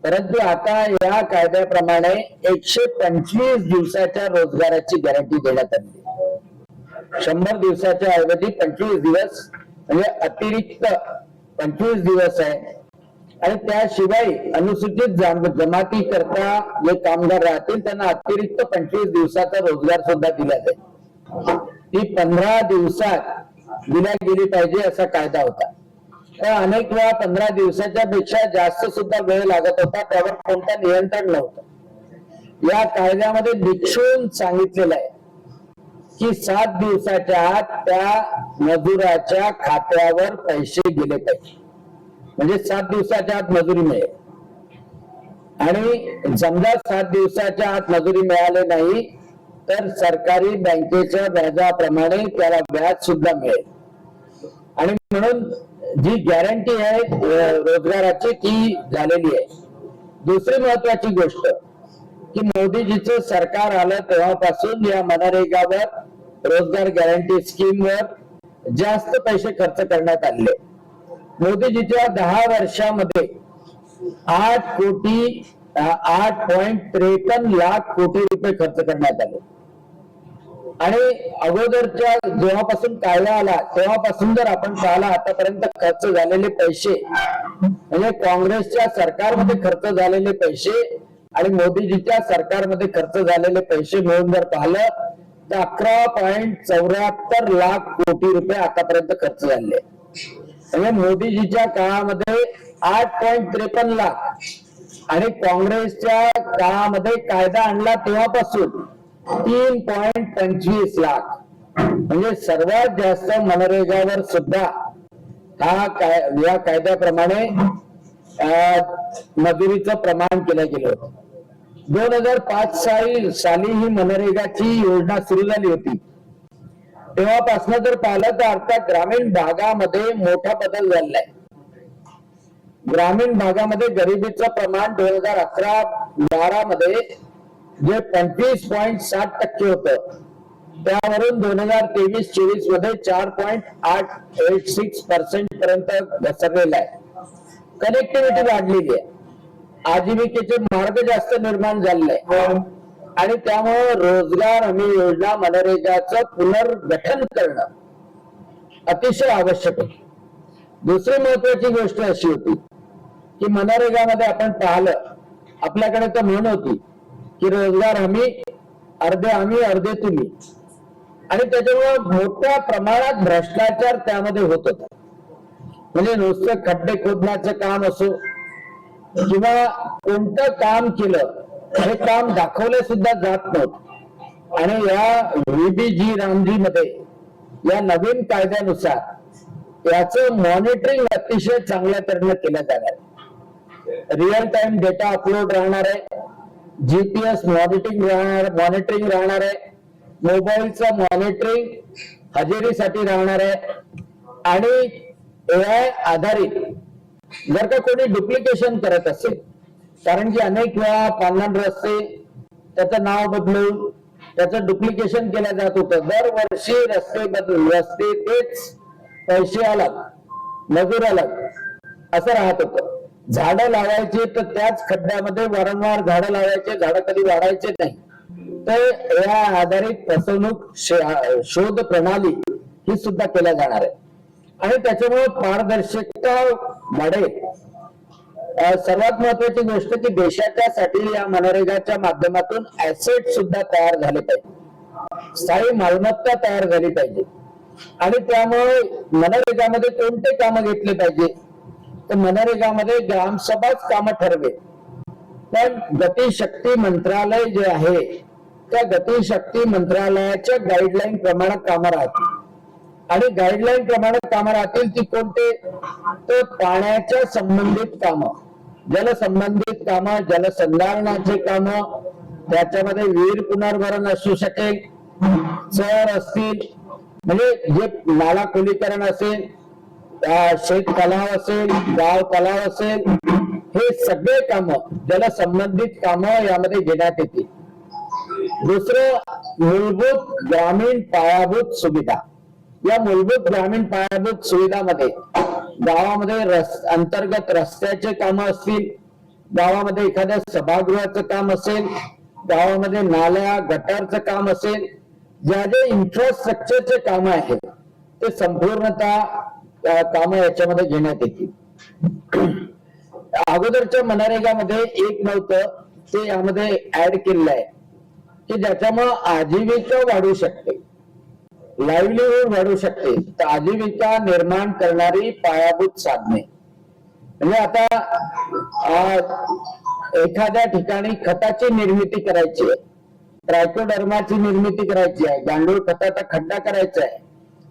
परंतु आता या कायद्याप्रमाणे 125 दिवसाच्या रोजगाराची गॅरंटी देण्यात आली। 100 दिवसाच्या ऐवजी 25 दिवस म्हणजे अतिरिक्त 25 दिवस आहे। आणि त्याशिवाय अनुसूचित जमाती करता जे कामगार राहतील त्यांना अतिरिक्त 25 दिवसाचा रोजगार सुद्धा दिला जाईल। ती 15 दिवसात दिल्या गेली पाहिजे असा कायदा होता। तर अनेक वेळा 15 दिवसाच्या पेक्षा जास्त सुद्धा वेळ लागत होता, त्यावर कोणतं नियंत्रण नव्हतं। या कायद्यामध्ये निक्षून सांगितलेलं आहे की 7 दिवसाच्या आत त्या मजुराच्या खात्यावर पैसे गेले पाहिजे, म्हणजे 7 दिवसाच्या आत मजुरी मिळेल। आणि समजा 7 दिवसाच्या आत मजुरी मिळाली नाही तर सरकारी बँकेच्या व्याजाप्रमाणे त्याला व्याज सुद्धा मिळेल। आणि म्हणून जी गॅरंटी आहे रोजगाराची ती झालेली आहे। दुसरी महत्वाची गोष्ट की मोदीजीचं सरकार आलं तेव्हापासून या मनरेगावर, रोजगार गॅरंटी स्कीमवर जास्त पैसे खर्च करण्यात आले। मोदीजीच्या 10 वर्षामध्ये 8.53 लाख कोटी रुपये खर्च करण्यात आले। आणि अगोदरच्या जेव्हापासून कायदा आला तेव्हापासून जर आपण पाहिला आतापर्यंत खर्च झालेले पैसे म्हणजे काँग्रेसच्या सरकारमध्ये खर्च झालेले पैसे आणि मोदीजीच्या सरकारमध्ये खर्च झालेले पैसे मिळून जर पाहिलं तर 11.74 लाख कोटी रुपये आतापर्यंत खर्च झाले। म्हणजे मोदीजीच्या काळामध्ये 8.53 लाख आणि काँग्रेसच्या काळामध्ये कायदा आणला तेव्हापासून 3.25 लाख, म्हणजे सर्वात जास्त मनरेगावर सुद्धा या कायद्याप्रमाणे मजुरीचं प्रमाण केलं गेलं होतं। 2005 साली ही मनरेगाची योजना सुरू झाली होती। तेव्हापासून जर पाहिलं तर अर्थात ग्रामीण भागामध्ये मोठा बदल झालेला आहे। ग्रामीण भागामध्ये गरिबीचं प्रमाण 2011-12 मध्ये जे 25.7% होतं त्यावरून 2023-24 मध्ये 4.886% पर्यंत घसरलेलं आहे। कनेक्टिव्हिटी वाढलेली आहे, आजीविकेचे मार्ग जास्त निर्माण झालेले आहे आणि त्यामुळे रोजगार हमी योजना मनरेगाचं पुनर्गठन करणं अतिशय आवश्यक आहे। दुसरी महत्वाची गोष्ट अशी होती की मनरेगामध्ये आपण पाहिलं आपल्याकडे तर म्हण होती की रोजगार हमी अर्धे आम्ही अर्धे तुम्ही, आणि त्याच्यामुळे मोठ्या प्रमाणात भ्रष्टाचार त्यामध्ये होत होता। म्हणजे नुसतं खड्डे खोदण्याचं काम असो किंवा कोणतं काम केलं हे काम दाखवले सुद्धा जात नव्हतं। आणि या VBG रामजी मध्ये या नवीन कायद्यानुसार याचं मॉनिटरिंग अतिशय चांगल्या तऱ्हेने केलं जाणार आहे। रिअल टाइम डेटा अपलोड राहणार आहे, GPS मॉनिटरिंग राहणार आहे, मोबाईलचं मॉनिटरिंग हजेरीसाठी राहणार आहे आणि AI आधारित जर का कोणी डुप्लिकेशन करत असेल, कारण की अनेक वेळा पांढर रस्ते त्याचं नाव बदलून त्याचं डुप्लिकेशन केलं जात होतं। दरवर्षी रस्ते तेच, पैसे अलग, मजूर अलग असं राहत होतं। झाडं लावायचे तर त्याच खड्ड्यामध्ये वारंवार झाडं लावायचे, झाडं कधी वाढायचे नाही। तर या आधारित फसवणूक शोध प्रणाली ही सुद्धा केल्या जाणार आहे आणि त्याच्यामुळे पारदर्शकता वाढेल। सर्वात महत्वाची गोष्ट की देशाच्या साठी या मनरेगाच्या माध्यमातून ऍसेट सुद्धा तयार झाले पाहिजे, स्थायी मालमत्ता तयार झाली पाहिजे। आणि त्यामुळे मनरेगामध्ये कोणते कामं घेतले पाहिजे तर मनरेगामध्ये ग्रामसभाच कामं ठरवेल, पण गतिशक्ती मंत्रालय जे आहे त्या गतिशक्ती मंत्रालयाच्या गाईडलाईन प्रमाणे कामं राहतील। आणि गाईडलाईन प्रमाणे कामं राहतील ती कोणते तर पाण्याच्या संबंधित कामं, जलसंबंधित कामं, जलसंधारणाचे कामं, त्याच्यामध्ये विहीर पुनर्भरण असू शकेल, चर असतील, म्हणजे जे नाला खोलीकरण असेल, शेत तलाव असेल, गाव तलाव असेल, हे सगळे कामं जलसंबंधित कामं यामध्ये घेण्यात येतील। दुसरं मूलभूत ग्रामीण पायाभूत सुविधा। या मूलभूत ग्रामीण पायाभूत सुविधामध्ये गावामध्ये अंतर्गत रस्त्याचे कामं असतील, गावामध्ये एखाद्या सभागृहाचं काम असेल, गावामध्ये नाल्या गटारचं काम असेल, ज्या जे इन्फ्रास्ट्रक्चरचे काम आहेत ते संपूर्णतः काम याच्यामध्ये घेण्यात येतील. अगोदरच्या मनरेगामध्ये एक नव्हतं, ते यामध्ये ऍड केलेलं आहे की ज्याच्यामुळं आजीविका वाढू शकते, लाईव्हलीहूड वाढू शकते. तर आजीविका निर्माण करणारी पायाभूत साधने म्हणजे आता एखाद्या ठिकाणी खताची निर्मिती करायची आहे, ट्रायकोडर्माची निर्मिती करायची आहे, गांडूळ खताचा खड्डा करायचा आहे,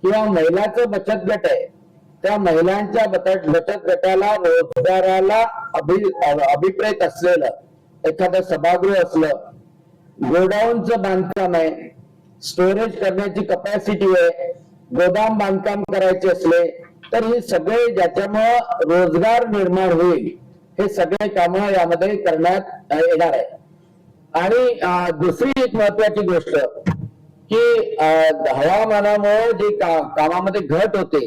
किंवा महिलाचं बचत गट आहे, त्या महिलांच्या बचत गटाला रोजगाराला अभिप्रेत असलेलं एखादं सभागृह असलं, गोडाऊनचं बांधकाम आहे, स्टोरेज करण्याची कपॅसिटी आहे, गोदाम बांधकाम करायचे असले तर हे सगळे ज्याच्यामुळं रोजगार निर्माण होईल हे सगळे कामं यामध्ये करण्यात येणार आहे. आणि दुसरी एक महत्वाची गोष्ट की हवामानामुळे जी कामामध्ये घट होते,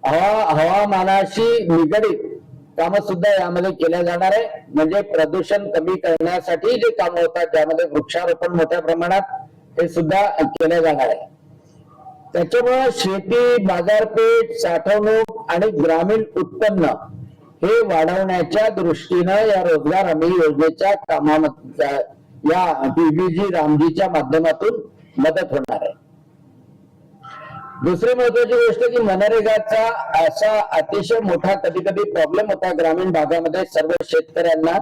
हवामानाशी निगडीत कामं सुद्धा यामध्ये केल्या जाणार आहे. म्हणजे प्रदूषण कमी करण्यासाठी जे कामं होतात ज्यामध्ये वृक्षारोपण मोठ्या प्रमाणात हे सुद्धा केल्या जाणार आहे. त्याच्यामुळे शेती, बाजारपेठ, साठवणूक आणि ग्रामीण उत्पन्न हे वाढवण्याच्या दृष्टीनं या रोजगार हमी योजनेच्या कामामध्ये या बीबीजी रामजीच्या माध्यमातून मदत होणार आहे. दुसरी महत्वाची गोष्ट की मनरेगाचा असा अतिशय मोठा कधी कधी प्रॉब्लेम होता ग्रामीण भागामध्ये सर्व शेतकऱ्यांना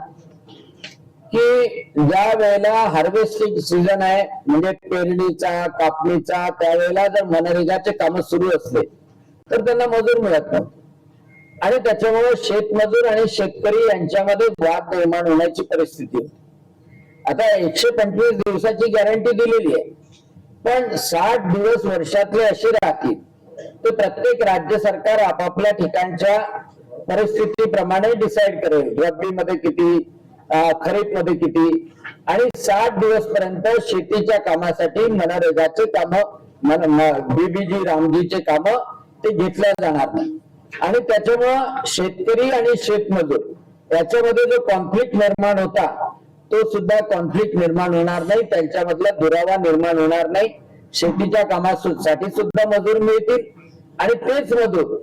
की ज्या वेळेला हार्वेस्टिंग सीझन आहे म्हणजे पेरणीचा, कापणीचा, त्यावेळेला जर मनरेगाचे काम सुरू असले तर त्यांना मजूर मिळत नव्हते आणि त्याच्यामुळे शेतमजूर आणि शेतकरी यांच्यामध्ये वाद निर्माण होण्याची परिस्थिती होती. आता 125 दिवसाची गॅरंटी दिलेली आहे, पण 60 दिवस वर्षातले असे राहतील ते प्रत्येक राज्य सरकार आपापल्या ठिकाणच्या परिस्थितीप्रमाणे डिसाईड करेल, रब्बीमध्ये किती, खरीप मध्ये किती, आणि 60 दिवस पर्यंत शेतीच्या कामासाठी मनरेगाचे काम, बीबीजी रामजीचे काम ते घेतल्या जाणार नाही. आणि त्याच्यामुळं शेतकरी आणि शेतमजूर याच्यामध्ये जो कॉन्फ्लिक्ट निर्माण होता तो सुद्धा कॉन्फ्लिक्ट निर्माण होणार नाही, त्यांच्यामधला दुरावा निर्माण होणार नाही. शेतीच्या कामासाठी सुद्धा मजूर मिळतील आणि तेच मजूर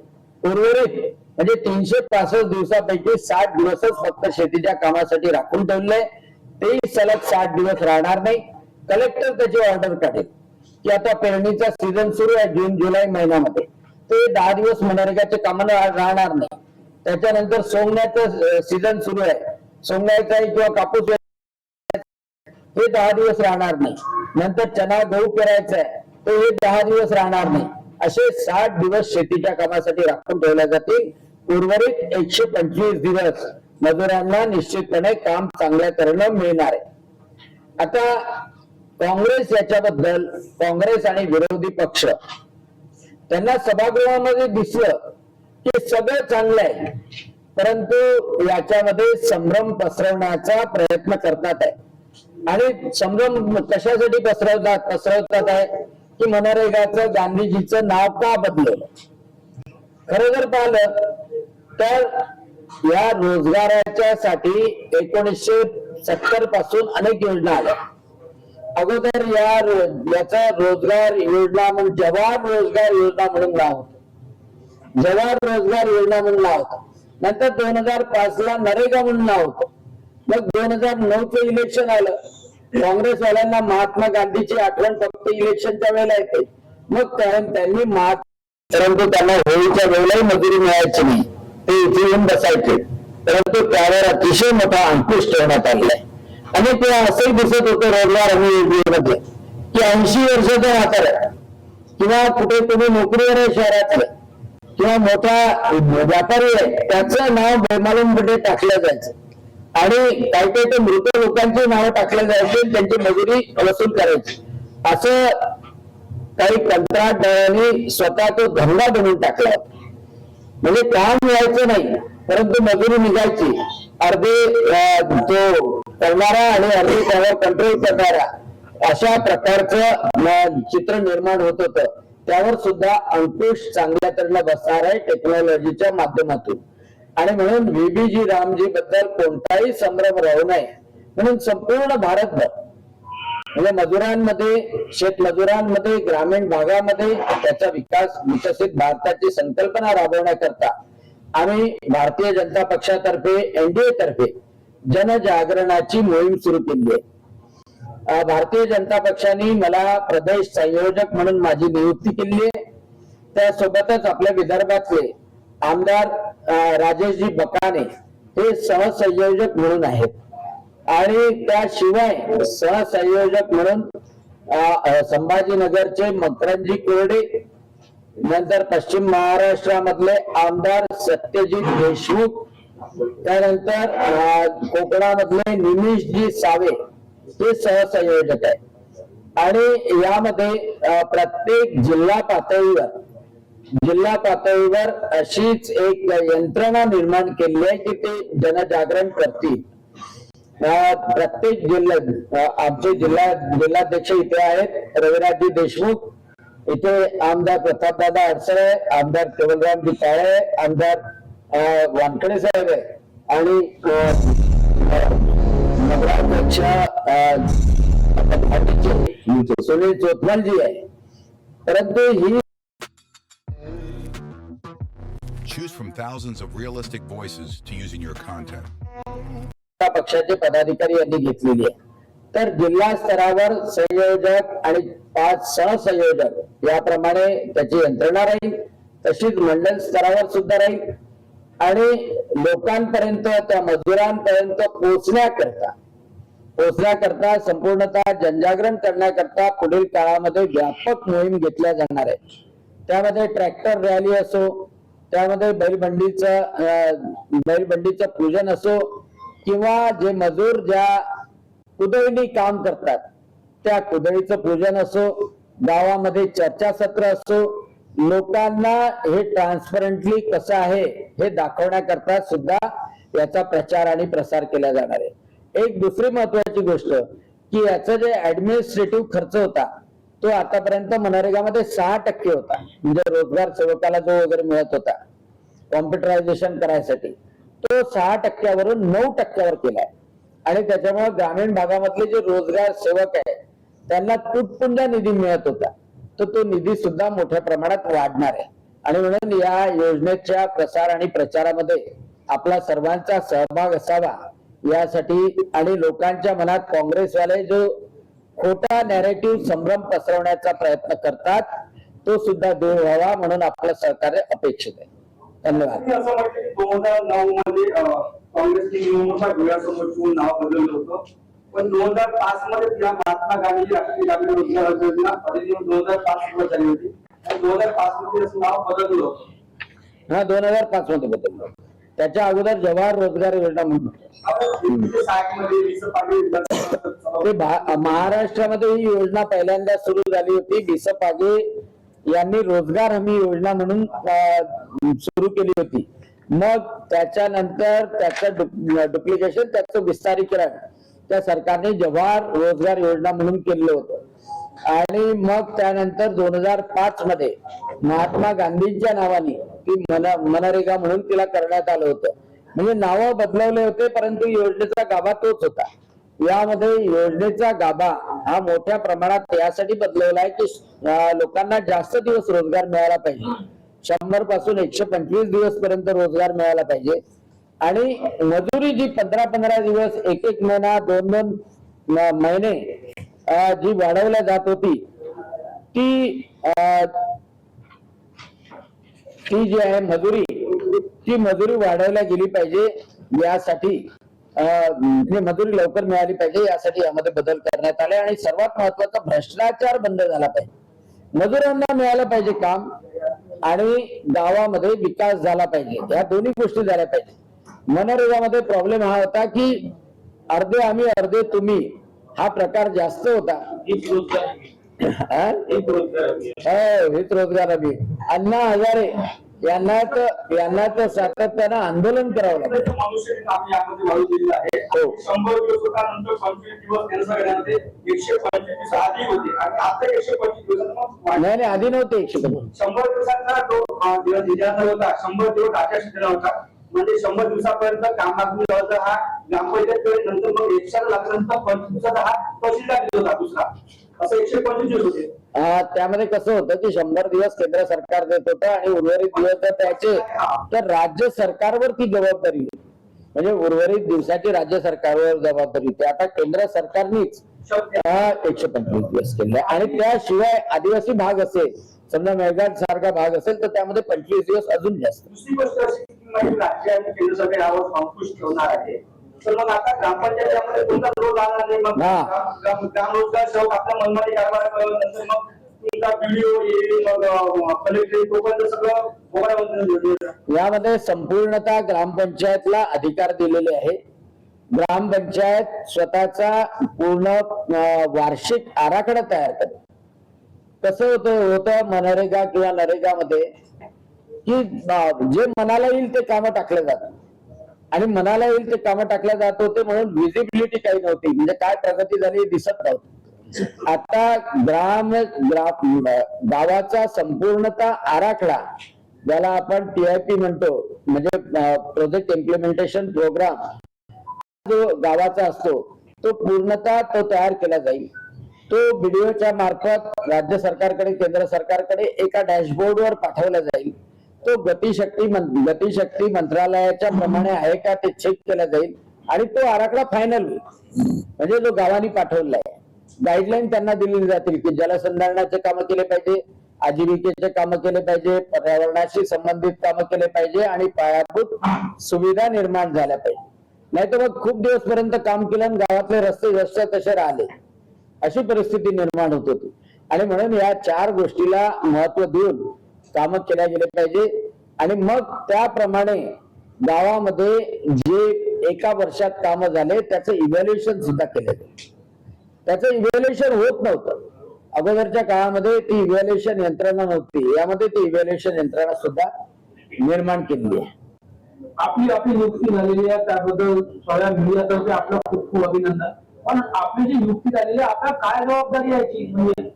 उर्वरित म्हणजे 365 दिवसापैकी 60 दिवसच फक्त शेतीच्या कामासाठी राखून ठेवले, तेही सलग 60 दिवस राहणार नाही. कलेक्टर त्याची ऑर्डर काढेल की आता पेरणीचा सीझन सुरू आहे जून जुलै महिन्यामध्ये, ते 10 दिवस मनरेगाचे काम राहणार नाही. त्याच्यानंतर सोंगण्याचं सीझन सुरू आहे, सोंगण्याचा किंवा कापूस हे 10 दिवस राहणार नाही. नंतर चना गहू पेरायचा आहे तर हे 10 दिवस राहणार नाही. असे 60 दिवस शेतीच्या कामासाठी राखून ठेवले जातील. उर्वरित 125 दिवस मजुरांना निश्चितपणे काम चांगल्या तऱ्हेने मिळणार आहे. आता काँग्रेस याच्याबद्दल, काँग्रेस आणि विरोधी पक्ष त्यांना सभागृहामध्ये दिसलं की सगळं चांगलं आहे, परंतु याच्यामध्ये संभ्रम पसरवण्याचा प्रयत्न करतात आहे. आणि संभ्रम कशासाठी पसरवतात आहे की मनरेगाचं गांधीजीचं नाव का बदललं. खरं जर पाहिलं तर या रोजगाराच्या साठी 1970 पासून अनेक योजना आल्या. अगोदर याचा रोजगार योजना म्हणून जवाहर रोजगार योजना म्हणून नाव होतं, जवाहर रोजगार योजना म्हणून नाव होतं. नंतर 2005 ला नरेगा म्हणून नाव होतं. मग 2009चं इलेक्शन आलं, काँग्रेसवाल्यांना महात्मा गांधीची आठवण फक्त इलेक्शनच्या वेळेला येते. मग त्यांनी परंतु त्यांना होळीच्या वेळेलाही मजुरी मिळायची नाही, ते इथे येऊन बसायचे. परंतु त्यावर अतिशय मोठा अंकुश ठेवण्यात आलेला आहे. आणि ते असंही दिसत होतं रोजगार हमी योजनेमध्ये की 80 वर्षाचा म्हातारा किंवा कुठे तुम्ही नोकरीवर आहे शहरातलं किंवा मोठा व्यापारी आहे त्याचं नाव बेमालूमपणे टाकलं जायचं आणि काही काही ते मृत लोकांची नावं टाकले जायचे, त्यांची मजुरी वसूल करायची. असं काही कंत्राटदारांनी स्वतः तो धंदा बनवून टाकला. म्हणजे काम मिळायचं नाही परंतु मजुरी निघायची. अर्धे तो करणारा आणि अर्धे त्यावर कंट्रोल करणारा अशा प्रकारचं चित्र निर्माण होत होतं. त्यावर सुद्धा अंकुश चांगल्या तऱ्हेने बसणार आहे टेक्नॉलॉजीच्या माध्यमातून. आणि म्हणून VBG रामजी बद्दल कोणताही संभ्रम राहू नये म्हणून संपूर्ण भारतभर म्हणजे मजुरांमध्ये, शेतमजुरांमध्ये, ग्रामीण भागामध्ये त्याचा विकास, विकसित भारताची संकल्पना राबवण्याकरता आम्ही भारतीय जनता पक्षातर्फे, NDA तर्फे जनजागरणाची मोहीम सुरू केली आहे. भारतीय जनता पक्षाने मला प्रदेश संयोजक म्हणून माझी नियुक्ती केली आहे. त्यासोबतच आपल्या विदर्भातले आमदार राजेशजी बकाने हे सहसंयोजक म्हणून आहेत आणि त्याशिवाय सहसंयोजक म्हणून संभाजीनगरचे मकरंदजी कोरडे, नंतर पश्चिम महाराष्ट्रामधले आमदार सत्यजित देशमुख, त्यानंतर कोकणामधले निमिषजी सावे हे सहसंयोजक आहे. आणि यामध्ये प्रत्येक जिल्हा पातळीवर अशीच एक यंत्रणा निर्माण केली आहे की ते जनजागरण करतील. प्रत्येक आमचे जिल्हाध्यक्ष इथे आहेत, रविराजजी देशमुख, इथे आमदार प्रतापदादा अडसरे, आमदार केवलरामजी काळे, आमदार वानखडे साहेब आहे आणि नगराध्यक्ष सुनील चोतमलजी आहे. परंतु ही Choose from thousands of realistic voices to use in your content. पक्षाचे पदाधिकारी यांनी घेतलेली आहे. तर जिल्हा स्तरावर संयोजक आणि 5 सहसंयोजक याप्रमाणे त्याची यंत्रणा राहील. तशीच मंडल स्तरावर सुद्धा राहील आणि लोकांपर्यंत, त्या मजुरांपर्यंत पोहोचण्याकरता संपूर्णतः जनजागरण करण्याकरता पुढील काळामध्ये व्यापक मोहीम घेतल्या जाणार आहे. त्यामध्ये ट्रॅक्टर रॅली असो, त्यामध्ये बैलबंडीचं पूजन असो, किंवा जे मजूर ज्या कुदळीनी काम करतात त्या कुदळीचं पूजन असो, गावामध्ये चर्चासत्र असो, लोकांना हे ट्रान्सपरंटली कसं आहे हे दाखवण्याकरता सुद्धा याचा प्रचार आणि प्रसार केला जाणार आहे. एक दुसरी महत्वाची गोष्ट की याचा जे ऍडमिनिस्ट्रेटिव्ह खर्च होता तो आतापर्यंत मनरेगामध्ये 6% होता. म्हणजे रोजगार सेवकाला जो वगैरे मिळत होता कॉम्प्युटरायझेशन करायसाठी, तो 6%वरून 9%वर केलाय. आणि त्याच्यामुळे ग्रामीण भागामधले जे रोजगार सेवक आहे त्यांना तुटपुंजा निधी मिळत होता, तर तो निधी सुद्धा मोठ्या प्रमाणात वाढणार आहे. आणि म्हणून या योजनेच्या प्रसार आणि प्रचारामध्ये आपला सर्वांचा सहभाग असावा यासाठी आणि लोकांच्या मनात काँग्रेसवाले जो खोटा नॅरेटिव्ह संभ्रम पसरवण्याचा प्रयत्न करतात तो सुद्धा दूर व्हावा म्हणून आपलं सहकार्य अपेक्षित आहे. धन्यवाद. असं वाटतं की 2009 मध्ये काँग्रेसने निवडणुका डोळ्यासमोर नाव बदललं होतं, पण 2005 मध्ये या महात्मा गांधी राष्ट्रीय ग्रामीण रोजगार योजना अधिनियम 2005 सुरुवात झाली होती आणि 2005 मध्ये असं नाव बदललं होतं. 2005 मध्ये बदललं. त्याच्या अगोदर जवाहर रोजगार योजना म्हणून महाराष्ट्रामध्ये ही योजना पहिल्यांदा सुरू झाली होती. बिसपागे यांनी रोजगार हमी योजना म्हणून सुरू केली होती. मग त्याच्यानंतर त्याचं डुप्लिकेशन, त्याचं विस्तारीकरण त्या सरकारने जवाहर रोजगार योजना म्हणून केलं होतं. आणि मग त्यानंतर 2005 मध्ये महात्मा गांधींच्या नावाने ती मनरेगा म्हणून तिला करण्यात आलं होतं. म्हणजे नावं बदलवले होते परंतु योजनेचा गाभा तोच होता. यामध्ये योजनेचा गाभा हा मोठ्या प्रमाणात यासाठी बदलवला आहे की लोकांना जास्त दिवस रोजगार मिळाला पाहिजे. 100 पासून 125 दिवस पर्यंत रोजगार मिळाला पाहिजे. आणि मजुरी जी 15-15 दिवस, 1-1 महिना, 2-2 महिने जी वाढवल्या जात होती ती जी आहे मजुरी, ती मजुरी वाढवल्या गेली पाहिजे. यासाठी मजुरी लवकर मिळाली पाहिजे यासाठी यामध्ये बदल करण्यात आले. आणि सर्वात महत्वाचा भ्रष्टाचार बंद झाला पाहिजे. मजुरांना मिळालं पाहिजे काम आणि गावामध्ये विकास झाला पाहिजे. या दोन्ही गोष्टी झाल्या पाहिजे. मनरेगामध्ये प्रॉब्लेम हा होता की अर्धे आम्ही अर्धे तुम्ही हा प्रकार जास्त होता. हीच रोजगार हमी. अण्णा हजारे यांना तर सातत्यानं आंदोलन करावं लागतं. नाही, आधी नव्हते 125. 100 दिवसांचा तो होता, 100 दिवस आकाश दिला होता. म्हणजे 100 दिवसापर्यंत काम मागणी होतं हा ग्रामपंचायत नंतर मग 100 लाखांचा 25 दिवसाचा हा तहसीलदार देत होता दुसरा, असं 125 दिवस होते. त्यामध्ये कसं होतं की 100 दिवस केंद्र सरकार देत होतं आणि उर्वरित दिवस जर त्याचे तर राज्य सरकारवर ती जबाबदारी होती. म्हणजे उर्वरित दिवसाची राज्य सरकारवर जबाबदारी होती. आता केंद्र सरकारनेच 125 दिवस केले आणि त्याशिवाय आदिवासी भाग असेल, समजा मेळघाट सारखा भाग असेल तर त्यामध्ये 25 दिवस अजून जास्त. दुसरी गोष्ट अशी की राज्य आणि केंद्र सरकार यावर अंकुश ठेवणार आहे, तर मग आता ग्रामपंचायतीमध्ये कोणता रोज आला नाही, मग ग्राम रोजगार सेवक आपल्या मनमानी कारभार नंतर मग तुमचा व्हिडिओ येईल, मग कलेक्टर तोपर्यंत सगळं मोबाईल. यामध्ये संपूर्णतः ग्रामपंचायतला अधिकार दिलेले आहे. ग्रामपंचायत स्वतःचा पूर्ण वार्षिक आराखडा तयार करते. कसं होतं मनरेगा किंवा नरेगामध्ये की जे मनाला येईल ते कामं टाकले जातात आणि मनाला येईल ते कामं टाकल्या जात होते म्हणून विजिबिलिटी काही नव्हती, म्हणजे काय प्रगती झाली दिसत नव्हती. आता गावाचा संपूर्णतः आराखडा, ज्याला आपण TIP म्हणतो, म्हणजे प्रोजेक्ट इम्प्लिमेंटेशन प्रोग्राम, जो गावाचा असतो तो पूर्णतः तो तयार केला जाईल. तो BDOच्या मार्फत राज्य सरकारकडे केंद्र सरकारकडे एका डॅशबोर्डवर पाठवला जाईल. तो गतिशक्ती मंत्रालयाच्या प्रमाणे आहे का ते चेक केला जाईल आणि तो आराखडा फायनल होईल. म्हणजे जो गावांनी पाठवलेला आहे, गाईडलाईन त्यांना दिली जातील की जलसंधारणाचे कामं केले पाहिजे, आजीविकेचे कामं केले पाहिजे, पर्यावरणाशी संबंधित कामं केले पाहिजे आणि पायाभूत सुविधा निर्माण झाल्या पाहिजे. नाही तर मग खूप दिवसपर्यंत काम केलं आणि गावातले रस्ते तसे राहिले, अशी परिस्थिती निर्माण होत होती. आणि म्हणून या 4 गोष्टीला महत्व देऊन कामं केल्या गेले पाहिजे आणि मग त्याप्रमाणे गावामध्ये जे एका वर्षात कामं झाले त्याचं इव्हॅल्युएशन सुद्धा केलं गेलं. त्याचं इव्हॅल्युएशन होत नव्हतं अगोदरच्या काळामध्ये, ती इव्हॅल्युएशन यंत्रणा नव्हती. यामध्ये ती इव्हॅल्युएशन यंत्रणा सुद्धा निर्माण केली आहे. आपली नियुक्ती झालेली आहे त्याबद्दल सगळ्या मीडियातर्फे आपलं खूप खूप अभिनंदन. पण आपली जी नियुक्ती झालेली आहे आता काय जबाबदारी यायची, म्हणजे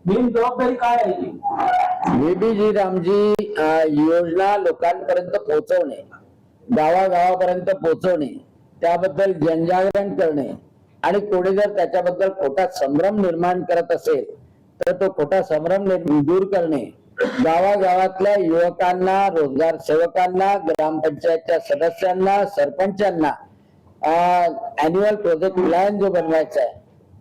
मेन जबाबदारी काय यायची? VBG रामजी योजना लोकांपर्यंत पोहोचवणे, गावागावापर्यंत पोहोचवणे, त्याबद्दल जनजागरण करणे आणि कोणी जर त्याच्याबद्दल खोटा संभ्रम निर्माण करत असेल तर तो खोटा संभ्रम दूर करणे, गावागावातल्या युवकांना, रोजगार सेवकांना, ग्रामपंचायतच्या सदस्यांना, सरपंचांना अॅन्युअल प्रोजेक्ट प्लॅन जो बनवायचा आहे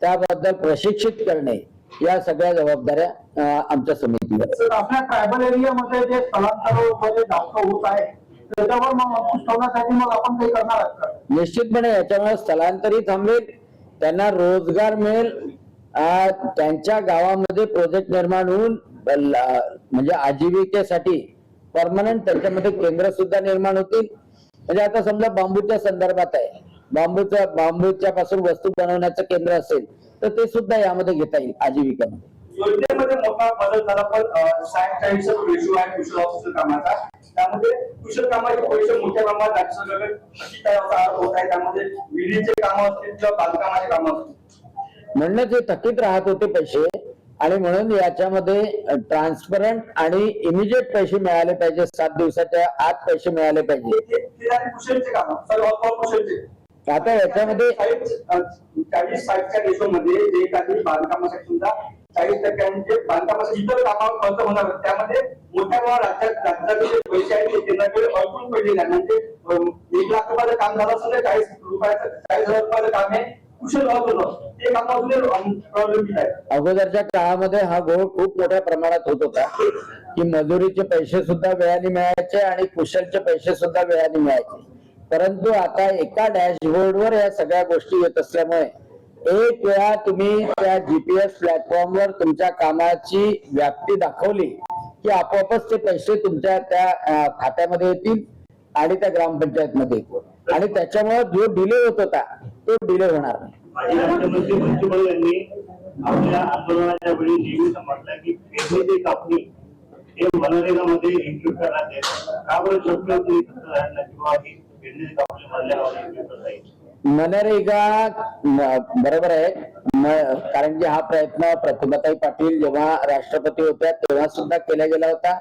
त्याबद्दल प्रशिक्षित करणे, या सगळ्या जबाबदाऱ्या आमच्या समितीवर. आपल्या ट्रायबल एरियामध्ये जे स्थलांतर वगैरे जास्त होत आहे त्याच्यावर मग अंकुश ठेवण्यासाठी मग आपण काही करणार आहात का? निश्चितपणे याच्यामुळे स्थलांतरित थांबेल, त्यांना रोजगार मिळेल, त्यांच्या गावामध्ये प्रोजेक्ट निर्माण होऊन म्हणजे आजीविकेसाठी परमनंट त्याच्यामध्ये केंद्र सुद्धा निर्माण होतील. म्हणजे आता समजा बांबूच्या संदर्भात आहे, बांबूच्या पासून वस्तू बनवण्याचं केंद्र असेल तर ते सुद्धा यामध्ये घेता येईल आजीविकामध्ये. योजनेमध्ये मोठा बदल झाला, पण 60-40 रेशो आहे कुशल ऑफिसर कामाचा. त्यामध्ये कुशल कामाचे पैसे मोठ्या प्रमाणात राज्य सरकारकडे होत आहे. त्यामध्ये विहिरीचे कामं असतील किंवा बांधकामाचे कामं असतील, म्हणणं जे थकीत राहत होते पैसे, आणि म्हणून याच्यामध्ये ट्रान्सपरंट आणि इमिजिएट पैसे मिळाले पाहिजे, 7 दिवसाच्या आत पैसे मिळाले पाहिजे. कुशलचे काम सर्व कुशलचे. आता याच्यामध्ये 40-60च्या रेशोमध्ये जे काही बांधकामासाठी सुद्धा 40% म्हणजे बांधकामासाठी इतर कामावर खर्च होणार, त्यामध्ये मोठ्या प्रमाणात राज्याचे जे पैसे आहेत ते केंद्राकडे अडकून पडलेले आहे. म्हणजे 1 लाख रुपयाचं काम झालं असेल तर 40,000 रुपयाचं काम आहे कुशल होतं, ते काम प्रॉब्लेम आहे. अगोदरच्या काळामध्ये हा घोळ खूप मोठ्या प्रमाणात होत होता की मजुरीचे पैसे सुद्धा वेळाने मिळायचे आणि कुशलचे पैसे सुद्धा वेळाने मिळायचे. परंतु आता एका डॅशबोर्डवर या सगळ्या गोष्टी येत असल्यामुळे एक वेळा तुम्ही त्या GPS प्लॅटफॉर्मवर तुमच्या कामाची व्याप्ती दाखवली की आपोआपच ते पैसे तुमच्या त्या खात्यामध्ये येतील आणि त्या ग्रामपंचायतमध्ये येतील आणि त्याच्यामुळे जो डिले होत होता तो डिले होणार नाही. राज्यमंत्री मंत्रिमंडळ यांनी आपल्या आंदोलनाच्या वेळी नेहमीच म्हटलं की पेरणीची कापणी हे मनरेगामध्ये इन्क्लूड करण्यात येईल. का बरं शक्य होती किंवा पेरणीची कापणी म्हणल्यावर मनरेगा बरोबर आहे, कारण की हा प्रयत्न प्रतिभाताई पाटील जेव्हा राष्ट्रपती होत्या तेव्हा सुद्धा केला गेला होता.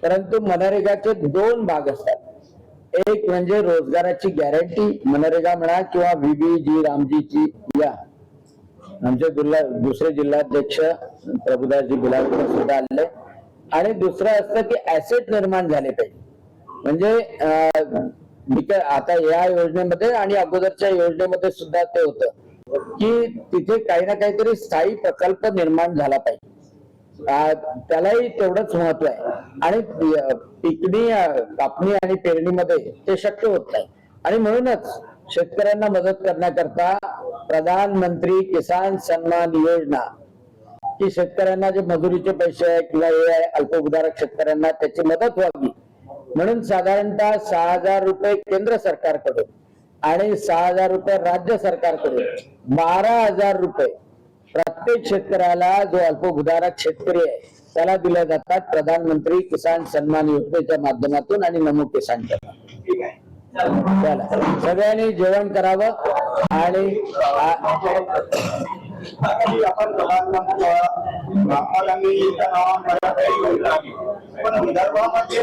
परंतु मनरेगाचे 2 भाग असतात. एक म्हणजे रोजगाराची गॅरंटी, मनरेगा म्हणा किंवा VBG रामजीची या आमचे दुसरे जिल्हाध्यक्ष प्रभुदासजी बिलासकर सुद्धा आले. आणि दुसरं असतं की ऍसेट निर्माण झाले पाहिजे. म्हणजे आता या योजनेमध्ये आणि अगोदरच्या योजनेमध्ये सुद्धा ते होतं की तिथे काही ना काहीतरी स्थायी प्रकल्प निर्माण झाला पाहिजे. त्यालाही तेवढंच महत्व आहे. आणि कापणी आणि पेरणीमध्ये ते शक्य होत नाही. आणि म्हणूनच शेतकऱ्यांना मदत करण्याकरता प्रधानमंत्री किसान सन्मान योजना, की शेतकऱ्यांना जे मजुरीचे पैसे आहे किंवा हे आहे अल्पभूधारक शेतकऱ्यांना त्याची मदत व्हावी म्हणून साधारणतः 6,000 रुपये केंद्र सरकारकडून आणि 6,000 रुपये राज्य सरकारकडून 12,000 रुपये प्रत्येक शेतकऱ्याला जो अल्पभूधारक शेतकरी आहे त्याला दिले जातात प्रधानमंत्री किसान सन्मान योजनेच्या माध्यमातून आणि नमो किसानच्या. ठीक आहे. चला सगळ्यांनी जेवण करावं. आणि आपण महात्मा गांधींच्या नावावर पण विदर्भामध्ये